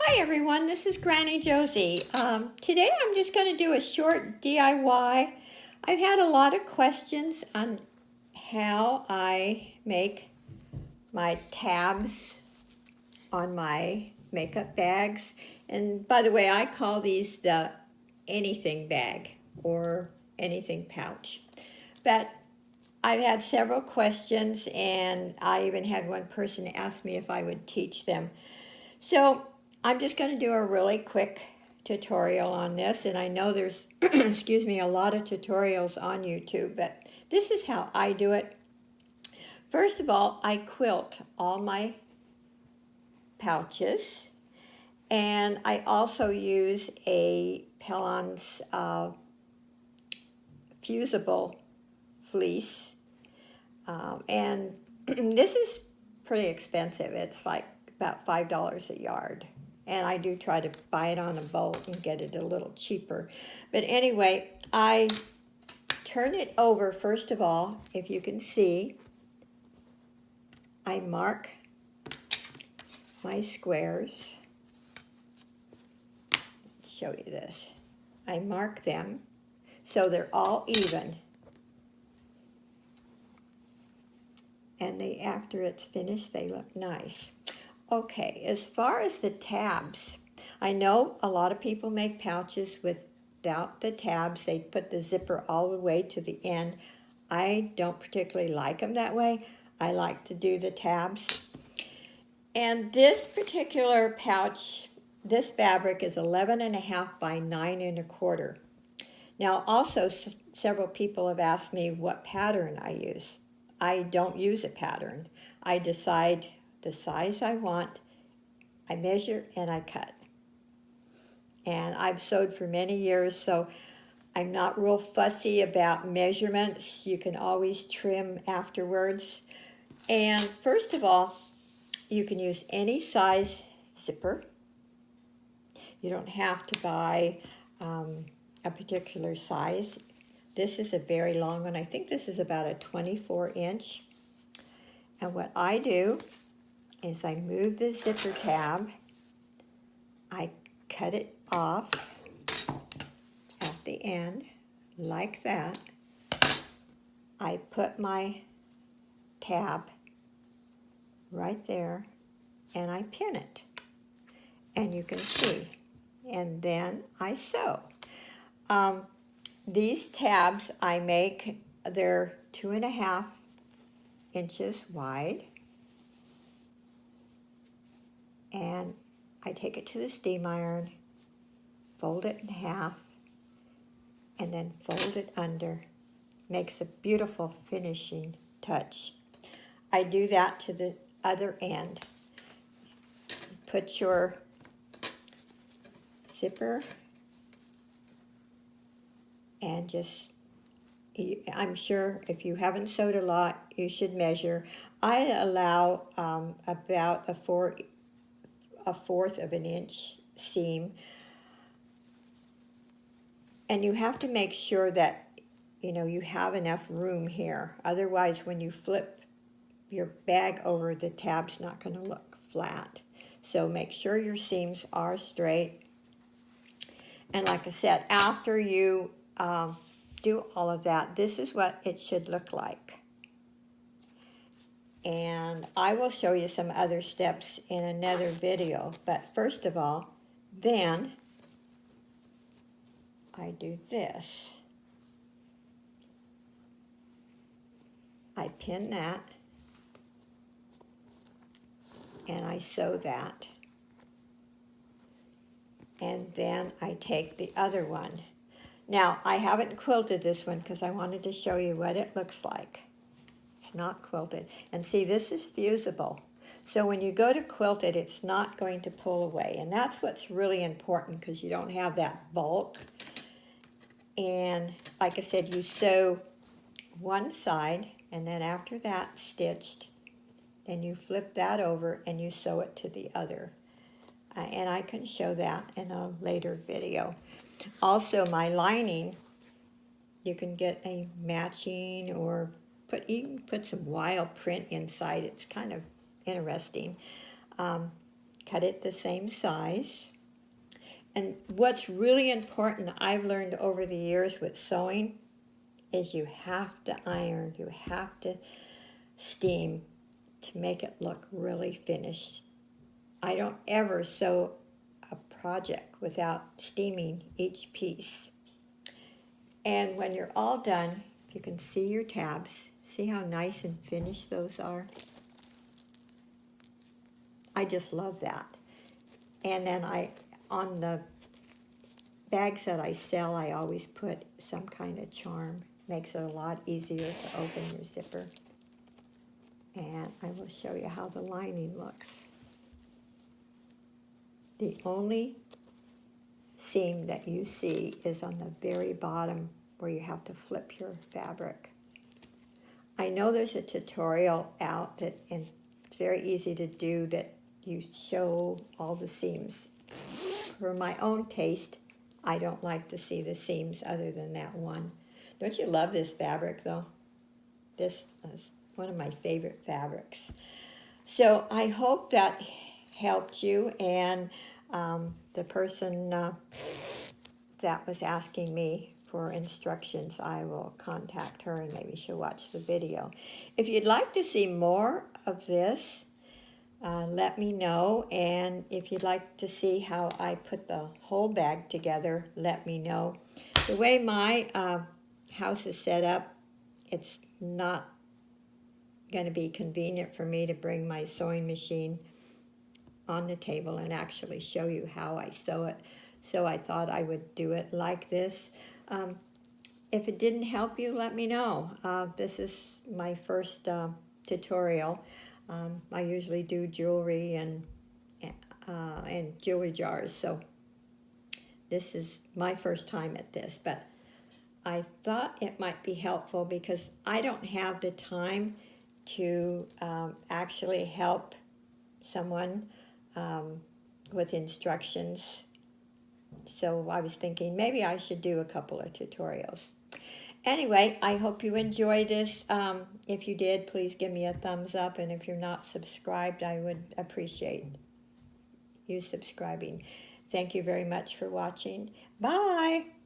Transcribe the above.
Hi everyone, this is Granny Josie. Today I'm just going to do a short DIY. I've had a lot of questions on how I make my tabs on my makeup bags. And by the way, I call these the anything bag or anything pouch. But I've had several questions, and I even had one person ask me if I would teach them. So I'm just going to do a really quick tutorial on this, and I know there's, excuse me, a lot of tutorials on YouTube, but this is how I do it. First of all, I quilt all my pouches, and I also use a Pellon's fusible fleece, and this is pretty expensive. It's like about $5 a yard. And I do try to buy it on a bolt and get it a little cheaper. But anyway, I turn it over first of all. If you can see, I mark my squares. Let's show you this. I mark them so they're all even. And after it's finished, they look nice. Okay, as far as the tabs, I know a lot of people make pouches without the tabs. They put the zipper all the way to the end. I don't particularly like them that way. I like to do the tabs. And this particular pouch, this fabric is 11.5 by 9.25. Now also several people have asked me what pattern I use. I don't use a pattern. I decide the size I want, I measure and I cut. And I've sewed for many years, so I'm not real fussy about measurements. You can always trim afterwards. And first of all, you can use any size zipper. You don't have to buy a particular size. This is a very long one. I think this is about a 24-inch. And what I do is I move the zipper tab, I cut it off at the end like that. I put my tab right there and I pin it. And you can see. And then I sew. These tabs I make, they're 2.5 inches wide. And I take it to the steam iron, fold it in half, and then fold it under. Makes a beautiful finishing touch. I do that to the other end. Put your zipper and just, I'm sure if you haven't sewed a lot, you should measure. I allow about a fourth of an inch seam. And you have to make sure that you have enough room here. Otherwise, when you flip your bag over, the tab's not going to look flat. So make sure your seams are straight. And like I said, after you do all of that, this is what it should look like. And I will show you some other steps in another video. But first of all, then I do this. I pin that, and I sew that. And then I take the other one. Now, I haven't quilted this one because I wanted to show you what it looks like. It's not quilted. And see, this is fusible. So when you go to quilt it, it's not going to pull away. And that's what's really important because you don't have that bulk. And like I said, you sew one side, and then after that stitched, then you flip that over and you sew it to the other. And I can show that in a later video. Also, my lining, you can get a matching or you can put some wild print inside. It's kind of interesting. cut it the same size. And what's really important, I've learned over the years with sewing, is you have to iron, you have to steam to make it look really finished. I don't ever sew a project without steaming each piece. And when you're all done, you can see your tabs. See how nice and finished those are? I just love that. And then on the bags that I sell, I always put some kind of charm. Makes it a lot easier to open your zipper. And I will show you how the lining looks. The only seam that you see is on the very bottom where you have to flip your fabric. I know there's a tutorial out that, and it's very easy to do, that you show all the seams. For my own taste, I don't like to see the seams other than that one. Don't you love this fabric though? This is one of my favorite fabrics. So I hope that helped you, and the person that was asking me for instructions, I will contact her and maybe she'll watch the video. If you'd like to see more of this, let me know, and if you'd like to see how I put the whole bag together, let me know. The way my house is set up, it's not going to be convenient for me to bring my sewing machine on the table and actually show you how I sew it. So I thought I would do it like this. If it didn't help you, let me know. This is my first tutorial. I usually do jewelry and jewelry jars, so this is my first time at this, but I thought it might be helpful because I don't have the time to actually help someone with instructions. So I was thinking maybe I should do a couple of tutorials. Anyway, I hope you enjoyed this. If you did, please give me a thumbs up. And if you're not subscribed, I would appreciate you subscribing. Thank you very much for watching. Bye.